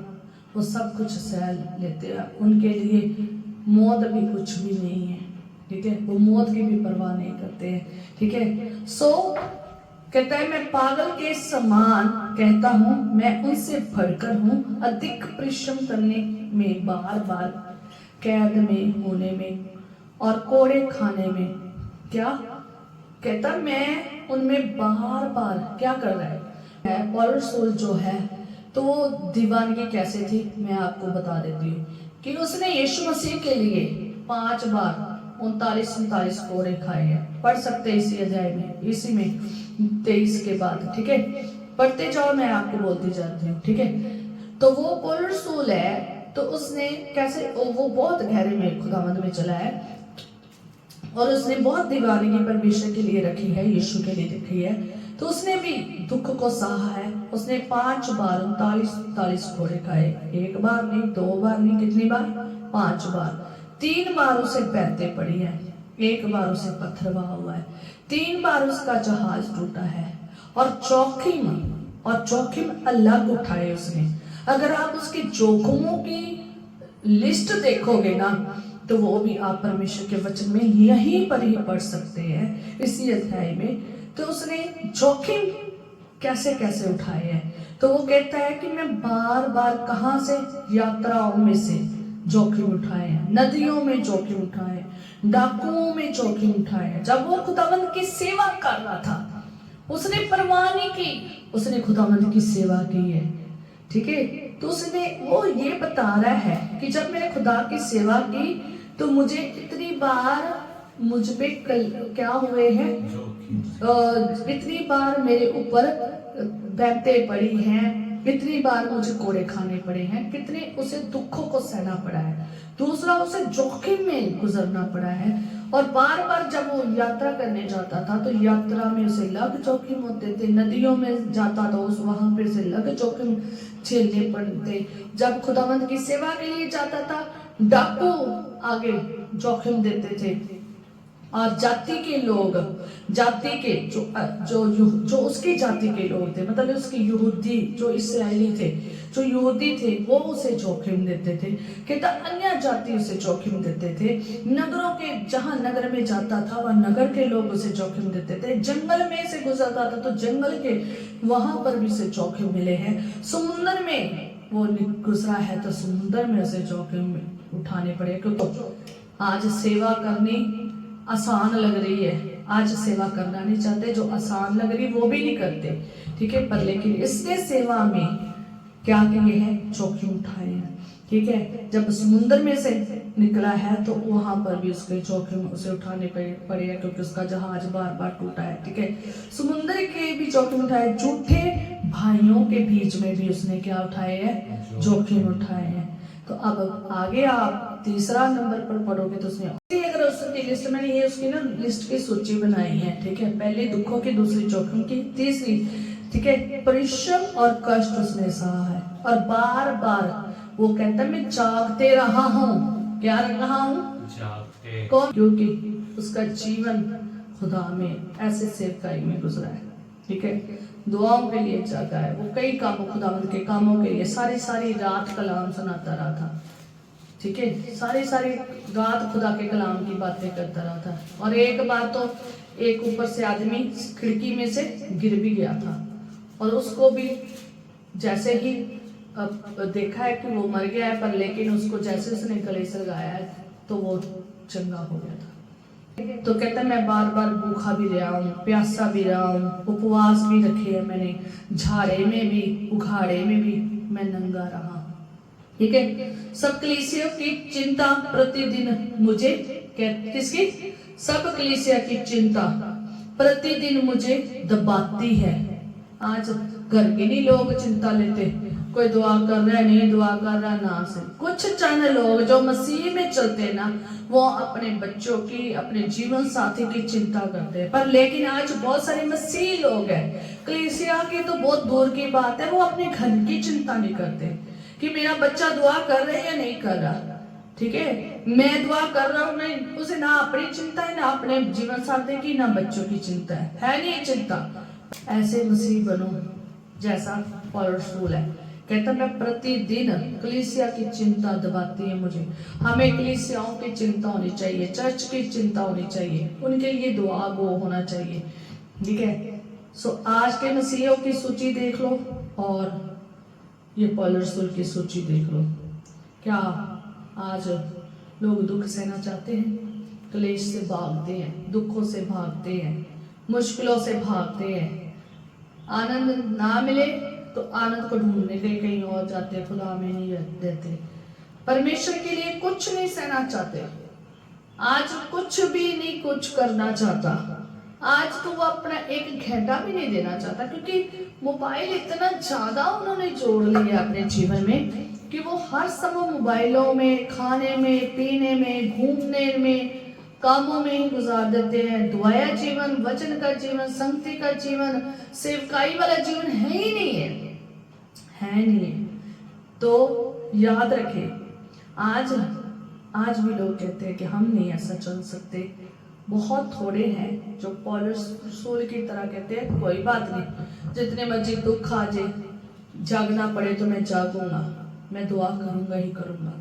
वो सब कुछ सह लेते हैं, उनके लिए मौत भी कुछ भी नहीं है, ठीक है, वो मौत की भी परवाह नहीं करते हैं, ठीक है। सो कहता है, मैं पागल के समान कहता हूँ, मैं उनसे बढ़कर हूँ, अधिक परिश्रम करने में, बार बार कैद में होने में और कोड़े खाने में। क्या कहता, मैं उनमें बार बार क्या कर रहा है। पौल रसूल जो है तो वो दीवानगी कैसे थी मैं आपको बता देती हूँ कि उसने यीशु मसीह के लिए 5 बार 39 कोड़े खाए हैं। पढ़ सकते इसी अध्याय में, इसी में 23 के बाद, ठीक है, पढ़ते जाओ, मैं आपको बोलती जाती हूँ, ठीक है। तो वो पौल रसूल है, तो उसने कैसे, वो बहुत गहरे में खुदावंद में चला है और उसने बहुत दीवानगी परमेश्वर के लिए रखी है, यीशु के लिए रखी है। तो उसने भी दुख को सहा है। उसने 5 बार 39 कोड़े खाए, 1 बार नहीं, 2 बार नहीं, कितनी बार? 5 बार। 3 बार उसे बैते पड़ी है, 1 बार उसे पत्थर वहा हुआ है, 3 बार उसका जहाज टूटा है और जोखिम अलग उठाए उसने। अगर आप उसके जोखिमों की लिस्ट देखोगे ना, तो वो भी आप परमेश्वर के वचन में यहीं पर ही पढ़ सकते हैं, इसी अध्याय में। तो उसने जोखिम कैसे कैसे उठाए हैं, तो वो कहता है कि मैं बार बार कहां से, यात्राओं में से जोखिम उठाए हैं, नदियों में जोखिम उठाए हैं, डाकुओं में जोखिम उठाए हैं। जब वो खुदावंद की सेवा कर रहा था, उसने परवाह नहीं की, उसने खुदावंद की सेवा की है, ठीक है। तो उसने, वो ये बता रहा है कि जब मैंने खुदा की सेवा की तो मुझे इतनी बार मुझ पे क्या हुए हैं, इतनी बार मेरे ऊपर बैठे पड़ी हैं, इतनी बार मुझे कोड़े खाने पड़े हैं, कितने उसे दुखों को सहना पड़ा है। दूसरा, उसे जोखिम में गुजरना पड़ा है। और बार बार जब वो यात्रा करने जाता था तो यात्रा में उसे अलग जोखिम होते थे, नदियों में जाता था उस वहां पे से अलग जोखिम झेलने पड़ते। जब खुदावंद की सेवा के लिए जाता था, डाकू आगे जोखिम देते थे, और जाति के लोग, जाति के जो उसकी जाति के लोग थे, मतलब उसके यहूदी जो इसराइली थे, जो यहूदी थे, वो उसे जोखिम देते थे। कहता अन्य जाति उसे जोखिम देते थे। नगरों के, जहां नगर में जाता था वह नगर के लोग उसे जोखिम देते थे। जंगल में से गुजरता था तो जंगल के वहां पर भी उसे जोखिम मिले हैं। समुद्र में वो गुजरा है तो समुद्र में उसे जोखिम उठाने पड़े, क्योंकि आज सेवा करनी आसान लग रही है, आज सेवा करना नहीं चाहते, जो आसान लग रही वो भी नहीं करते, ठीक है। पर लेकिन इसने सेवा में क्या किए हैं, जोखिम उठाए हैं, ठीक है। जब समुद्र में से निकला है तो वहां पर भी उसके जोखिम उसे उठाने पड़े हैं, क्योंकि उसका जहाज बार बार टूटा है, ठीक है। समुद्र के भी जोखिम उठाए, झूठे भाइयों के बीच में भी उसने क्या उठाए हैं, जोखिम उठाए हैं। तो अब आगे आप तीसरा नंबर पर पढ़ोगे तो उसमें अगर उसकी लिस्ट, मैंने ये उसकी ना लिस्ट की सूची बनाई है, ठीक है। पहले दुखों की, दूसरी जोखिम की, तीसरी, ठीक है, परिश्रम और कष्ट उसने सहा है। और बार बार वो कहता है मैं जागते रहा हूँ, क्या रहा हूँ, जागते। कौन, क्योंकि उसका जीवन खुदा में ऐसे सेवकाई में गुजरा है, ठीक है। दुआओं के लिए जागा है वो, कई कामों, खुदावंद के कामों के लिए सारी सारी रात कलाम सुनाता रहा था, ठीक है। सारी सारी रात खुदा के कलाम की बातें करता रहा था। और एक बार तो एक ऊपर से आदमी खिड़की में से गिर भी गया था, और उसको भी जैसे ही देखा है कि वो मर गया है, पर लेकिन उसको जैसे उसने गले से लगाया है तो वो चंगा हो गया था। तो कहता है मैं बार बार भूखा भी रहा हूँ, प्यासा भी रहा हूँ, उपवास भी रखे हैं मैंने, झाड़े में भी उघाड़े में भी मैं नंगा रहा, ठीक है। सब कलीसिया की चिंता प्रतिदिन मुझे, किसकी, सब कलीसिया की चिंता प्रतिदिन मुझे दबाती है। आज घर के नहीं लोग चिंता लेते, कोई दुआ कर रहा है, नहीं दुआ कर रहा ना से। कुछ चंद लोग जो मसीह में चलते हैं ना, वो अपने बच्चों की, अपने जीवन साथी की चिंता करते हैं। पर लेकिन आज बहुत सारे मसीह लोग हैं, कलीसिया की तो बहुत दूर की बात है, वो अपने घर की चिंता नहीं करते कि मेरा बच्चा दुआ कर रहा है या नहीं कर रहा, ठीक है। मैं दुआ कर रहा हूँ, नहीं, उसे ना अपनी चिंता है, ना अपने जीवन साथी की, ना बच्चों की चिंता है नहीं चिंता। ऐसे मसीह बनो जैसा पौलुस रसूल है, कहता मैं प्रतिदिन कलीसिया की चिंता दबाती है मुझे। हमें कलीसियाओं की चिंता होनी चाहिए, चर्च की चिंता होनी चाहिए, उनके लिए दुआ गो होना चाहिए, ठीक है। सो आज के मसीहियों की सूची देख लो और ये पौलुस रसूल की सूची देख लो। क्या आज लोग दुख सहना चाहते हैं, क्लेश से भागते हैं, दुखों से भागते हैं, मुश्किलों से भागते हैं, आनंद ना मिले तो आनंद को ढूंढने के लिए कहीं और जाते हैं, खुदा में नहीं रहते, परमेश्वर के लिए कुछ नहीं सहना चाहते, आज कुछ भी नहीं कुछ करना चाहता, आज तो वो अपना एक घंटा भी नहीं देना चाहता, क्योंकि मोबाइल इतना ज्यादा उन्होंने जोड़ लिया अपने जीवन में कि वो हर समय मोबाइलों में, खाने में, पीने में, घूमने में, कामों में ही गुजार देते हैं। दुआया जीवन, वचन का जीवन, संगति का जीवन, सेवकाई वाला जीवन है ही नहीं है नहीं है। तो याद रखें, आज भी लोग कहते हैं कि हम नहीं ऐसा चल सकते। बहुत थोड़े हैं जो पौलुस रसूल की तरह कहते हैं कोई बात नहीं, जितने मर्जी दुख आ जाए, जागना पड़े तो मैं जागूंगा, मैं दुआ करूंगा ही करूंगा,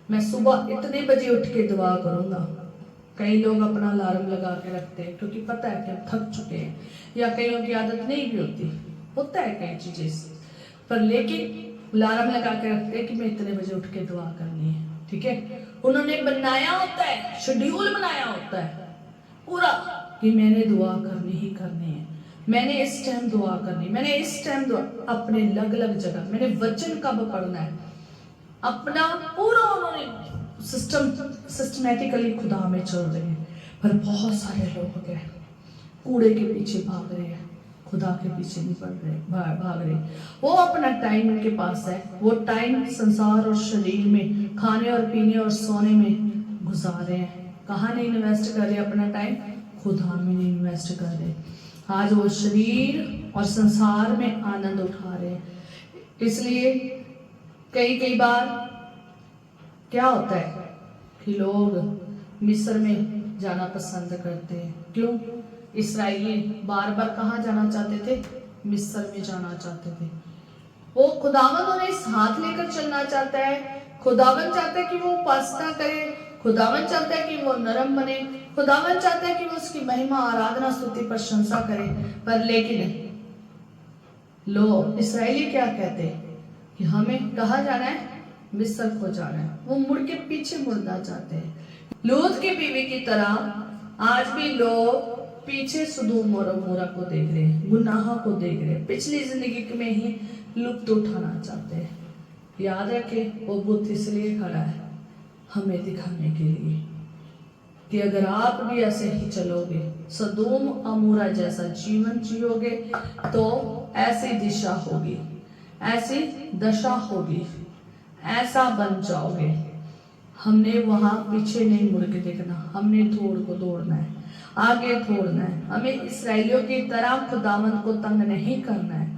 मैं सुबह इतने बजे उठ के दुआ करूंगा। कई लोग अपना अलार्म लगा के रखते हैं क्योंकि पता है कि हम थक चुके हैं, या कईयों की आदत नहीं भी होता है कई चीजें, पर लेकिन अलार्म लगा के रखते हैं कि मैं इतने बजे उठ के दुआ करनी है, ठीक है। उन्होंने बनाया होता है, शेड्यूल बनाया होता है पूरा कि मैंने दुआ करनी ही करनी है, मैंने इस टाइम दुआ करनी, मैंने इस टाइम दुआ, अपने अलग अलग जगह मैंने वचन कब पढ़ना है, अपना पूरा उन्होंने सिस्टमैटिकली खुदा में चल रहे हैं। पर बहुत सारे लोग हैं कूड़े के पीछे भाग रहे हैं, खुदा के पीछे नहीं पड़ रहे, भाग रहे। वो अपना टाइम उनके पास है, वो टाइम संसार और शरीर में, खाने और पीने और सोने में गुजार रहे हैं। कहाँ नहीं इन्वेस्ट कर रहे अपना टाइम, खुदा में नहीं इन्वेस्ट कर रहे। आज वो शरीर और संसार में आनंद उठा रहे हैं। इसलिए कई बार क्या होता है कि लोग मिस्र में जाना पसंद करते हैं। क्यों? इस्राएली बार बार कहाँ जाना चाहते थे? मिस्र में जाना चाहते थे। वो खुदावंद उन्हें साथ लेकर चलना चाहता है। खुदावंद चाहता है कि वो उपासना करे, खुदावंद चाहता है कि वो नरम बने, खुदावंद चाहता है कि वो उसकी महिमा, आराधना, स्तुति, प्रशंसा करे। पर लेकिन लोग इस्राएली क्या कहते हैं कि हमें कहाँ जाना है? मिस्र को जाना है। वो मुड़ के पीछे मुड़ना चाहते हैं। लूत की बीवी की तरह आज भी लोग पीछे सुदूम और अमोरा को देख रहे हैं, गुनाह को देख रहे हैं, पिछली जिंदगी में ही लुत्फ उठाना चाहते हैं। याद रखें, वो बुत इसलिए खड़ा है हमें दिखाने के लिए कि अगर आप भी ऐसे ही चलोगे, सदोम अमोरा जैसा जीवन जियोगे, तो ऐसी दिशा होगी, ऐसी दशा होगी, ऐसा बन जाओगे। हमने वहां पीछे नहीं मुड़ के देखना, हमने थोड़ को दौड़ना है, आगे दौड़ना है। हमें इस्राएलियों की तरह खुदावंद को तंग नहीं करना है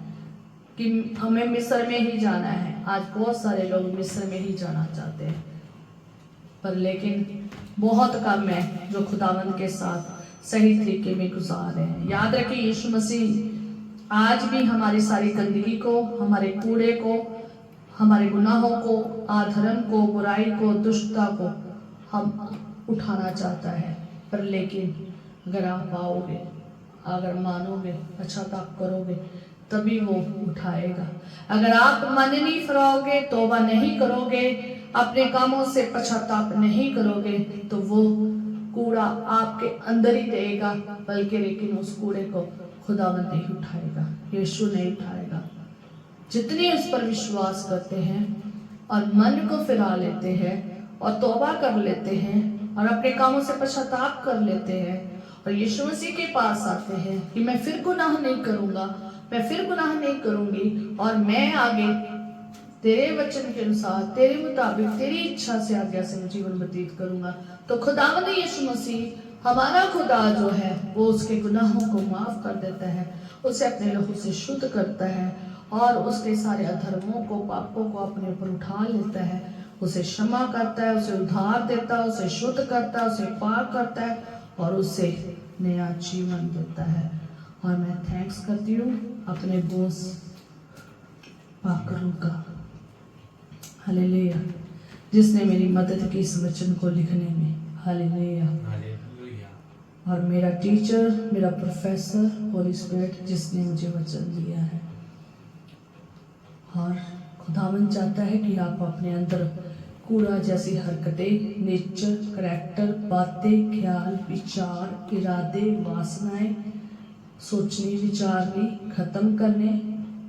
कि हमें मिस्र में ही जाना है। आज बहुत सारे लोग मिस्र में ही जाना चाहते हैं, पर लेकिन बहुत कम है जो खुदावंद के साथ सही तरीके में गुजार रहे हैं। याद रखिए, यीशु मसीह आज भी हमारी सारी गंदगी को, हमारे कूड़े को, हमारे गुनाहों को, अधर्म को, बुराई को, दुष्टता को हम उठाना चाहता है। पर लेकिन अगर आप आओगे, अगर मानोगे, पश्चाताप करोगे, तभी वो उठाएगा। अगर आप मन नहीं फिराओगे, तौबा नहीं करोगे, अपने कामों से पश्चाताप नहीं करोगे, तो वो कूड़ा आपके अंदर ही रहेगा, बल्कि लेकिन उस कूड़े को खुदावंद नहीं उठाएगा, यीशु नहीं उठाएगा। जितने उस पर विश्वास करते हैं और मन को फिरा लेते हैं और तौबा कर लेते हैं और अपने कामों से पश्चाताप कर लेते हैं और यीशु मसीह के पास आते हैं कि मैं फिर गुनाह नहीं करूंगा, मैं फिर गुनाह नहीं करूंगी और मैं आगे तेरे वचन के अनुसार, तेरे मुताबिक, तेरी इच्छा से आज्ञा से जीवन व्यतीत करूंगा, तो खुदावंद यीशु मसीह हमारा खुदा जो है वो उसके गुनाहों को माफ कर देता है, उसे अपने लहू से शुद्ध करता है और उसके सारे अधर्मों को, पापों को अपने ऊपर उठा लेता है, उसे क्षमा करता है, उसे उद्धार देता है, उसे शुद्ध करता है, उसे पाक करता है और उसे नया जीवन देता है। और मैं थैंक्स करती हूँ अपने बॉस पाकरों का, हालेलुया, जिसने मेरी मदद की इस वचन को लिखने में, हालेलुया। और मेरा टीचर, मेरा प्रोफेसर होली स्पिरिट, जिसने मुझे वचन दिया है। और खुदावंद चाहता है कि आप अपने अंदर कूड़ा जैसी हरकतें, नेचर, करैक्टर, बातें, ख्याल, विचार, इरादे, वासनाएं, सोचने विचारने खत्म करने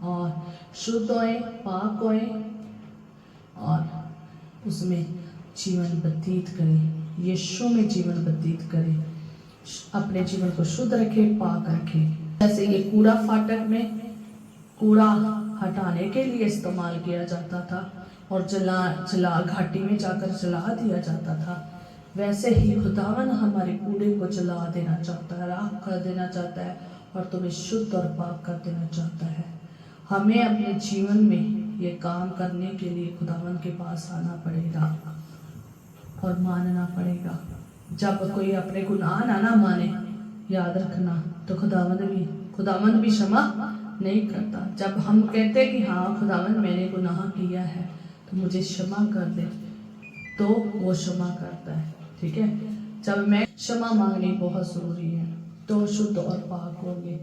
और शुद्ध होएं, पाक होएं और उसमें जीवन व्यतीत करें, यीशु में जीवन व्यतीत करें, अपने जीवन को शुद्ध रखें, पाक रखें। जैसे ये कूड़ा फाटक में कूड़ा हटाने के लिए इस्तेमाल किया जाता था और जला घाटी में जाकर जला दिया जाता था, वैसे ही खुदावन हमारे कूड़े को जला देना चाहता है, राख कर देना चाहता है और तुम्हें शुद्ध और पाक कर देना चाहता है। हमें अपने जीवन में ये काम करने के लिए खुदावन के पास आना पड़ेगा और मानना पड़ेगा। जब कोई अपने गुनाह ना माने, याद रखना, तो खुदावंद भी क्षमा नहीं करता। जब हम कहते हैं कि हाँ खुदावंद मैंने गुनाह किया है तो मुझे क्षमा कर दे, तो वो क्षमा करता है। ठीक है, जब मैं क्षमा मांगनी बहुत जरूरी है, तो शुद्ध और पाक होंगे।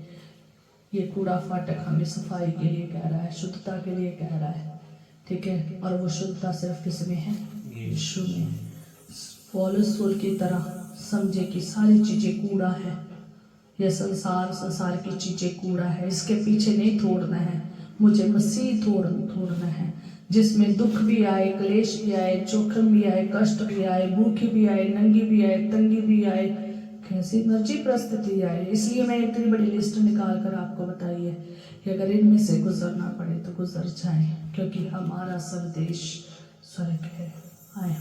ये कूड़ा फाटक हमें सफाई के लिए कह रहा है, शुद्धता के लिए कह रहा है। ठीक है, और वो शुद्धता सिर्फ किसमें है? यीशु में। पौलुस की तरह समझे कि सारी चीजें कूड़ा है, यह संसार की चीजें कूड़ा है, इसके पीछे नहीं दौड़ना है, मुझे मसीह दौड़ना है, जिसमें दुख भी आए, क्लेश भी आए, जोखिम भी आए, कष्ट भी आए, भूखी भी आए, नंगी भी आए, तंगी भी आए, कैसी मर्जी परिस्थिति आए। इसलिए मैं इतनी बड़ी लिस्ट निकाल कर आपको बताई है कि अगर इनमें से गुजरना पड़े तो गुजर जाए, क्योंकि हमारा स्वदेश स्वर्ग है। आए